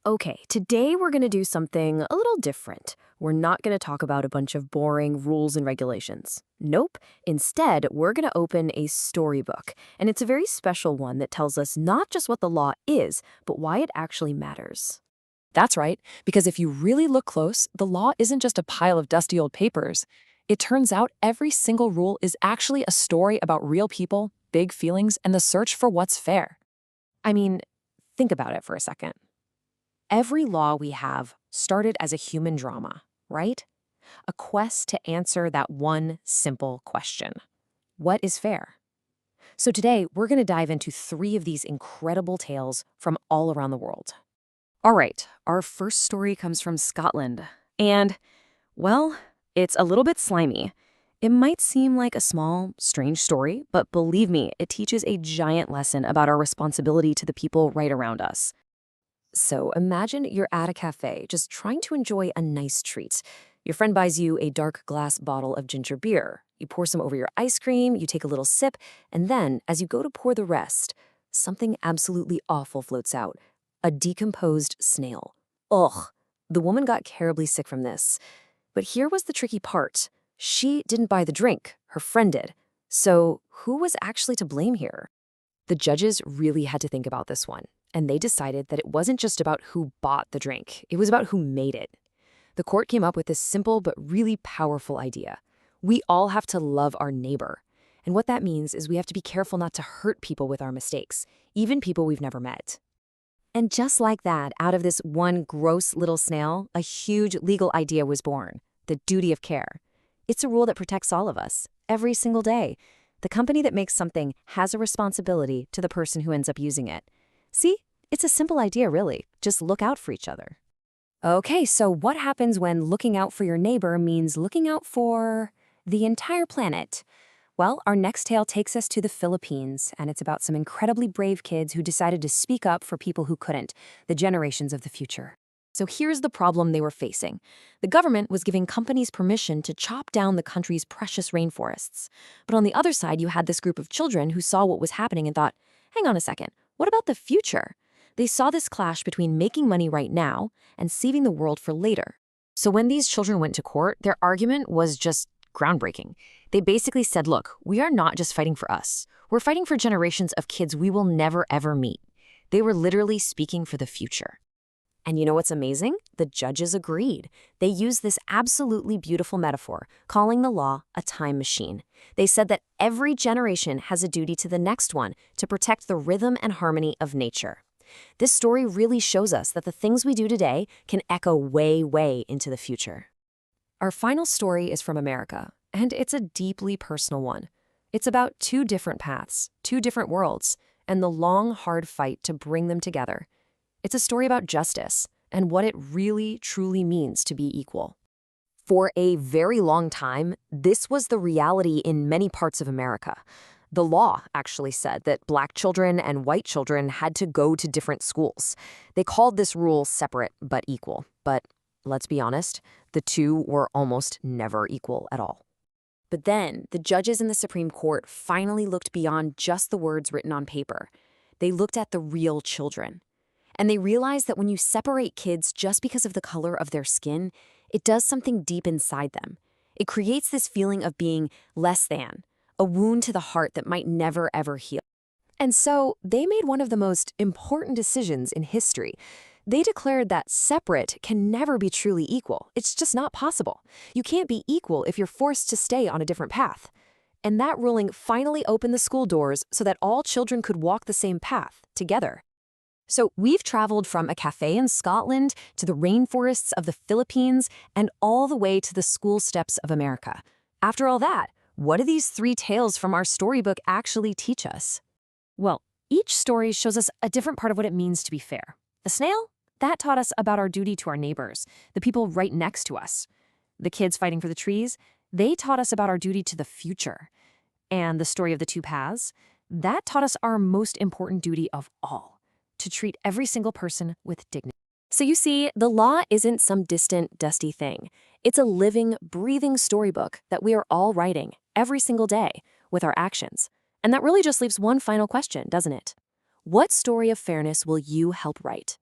Okay, today we're going to do something a little different. We're not going to talk about a bunch of boring rules and regulations. Nope. Instead, we're going to open a storybook, and it's a very special one that tells us not just what the law is, but why it actually matters. That's right, because if you really look close, the law isn't just a pile of dusty old papers. It turns out every single rule is actually a story about real people, big feelings, and the search for what's fair. I mean, think about it for a second. Every law we have started as a human drama, right? A quest to answer that one simple question. What is fair? So today, we're going to dive into three of these incredible tales from all around the world. All right, our first story comes from Scotland. And, well, it's a little bit slimy. It might seem like a small, strange story, but believe me, it teaches a giant lesson about our responsibility to the people right around us. So imagine you're at a cafe just trying to enjoy a nice treat. Your friend buys you a dark glass bottle of ginger beer. You pour some over your ice cream, you take a little sip, and then, as you go to pour the rest, something absolutely awful floats out. A decomposed snail. Ugh, the woman got terribly sick from this. But here was the tricky part. She didn't buy the drink, her friend did. So who was actually to blame here? The judges really had to think about this one, and they decided that it wasn't just about who bought the drink, it was about who made it. The court came up with this simple but really powerful idea. We all have to love our neighbor. And what that means is we have to be careful not to hurt people with our mistakes, even people we've never met. And just like that, out of this one gross little snail, a huge legal idea was born, the duty of care. It's a rule that protects all of us, every single day. The company that makes something has a responsibility to the person who ends up using it. See, it's a simple idea, really. Just look out for each other. Okay, so what happens when looking out for your neighbor means looking out for the entire planet? Well, our next tale takes us to the Philippines, and it's about some incredibly brave kids who decided to speak up for people who couldn't, the generations of the future. So here's the problem they were facing. The government was giving companies permission to chop down the country's precious rainforests. But on the other side, you had this group of children who saw what was happening and thought, hang on a second, what about the future? They saw this clash between making money right now and saving the world for later. So when these children went to court, their argument was just groundbreaking. They basically said, look, we are not just fighting for us. We're fighting for generations of kids we will never, ever meet. They were literally speaking for the future. And you know what's amazing? The judges agreed. They used this absolutely beautiful metaphor, calling the law a time machine. They said that every generation has a duty to the next one to protect the rhythm and harmony of nature. This story really shows us that the things we do today can echo way, way into the future. Our final story is from America, and it's a deeply personal one. It's about two different paths, two different worlds, and the long, hard fight to bring them together. It's a story about justice and what it really, truly means to be equal. For a very long time, this was the reality in many parts of America. The law actually said that Black children and white children had to go to different schools. They called this rule separate but equal. But let's be honest, the two were almost never equal at all. But then, the judges in the Supreme Court finally looked beyond just the words written on paper. They looked at the real children. And they realized that when you separate kids just because of the color of their skin, it does something deep inside them. It creates this feeling of being less than, a wound to the heart that might never, ever heal. And so they made one of the most important decisions in history. They declared that separate can never be truly equal. It's just not possible. You can't be equal if you're forced to stay on a different path. And that ruling finally opened the school doors so that all children could walk the same path together. So we've traveled from a cafe in Scotland to the rainforests of the Philippines and all the way to the school steps of America. After all that, what do these three tales from our storybook actually teach us? Well, each story shows us a different part of what it means to be fair. The snail? That taught us about our duty to our neighbors, the people right next to us. The kids fighting for the trees? They taught us about our duty to the future. And the story of the two paths? That taught us our most important duty of all, to treat every single person with dignity. So you see, the law isn't some distant, dusty thing. It's a living, breathing storybook that we are all writing every single day with our actions. And that really just leaves one final question, doesn't it? What story of fairness will you help write?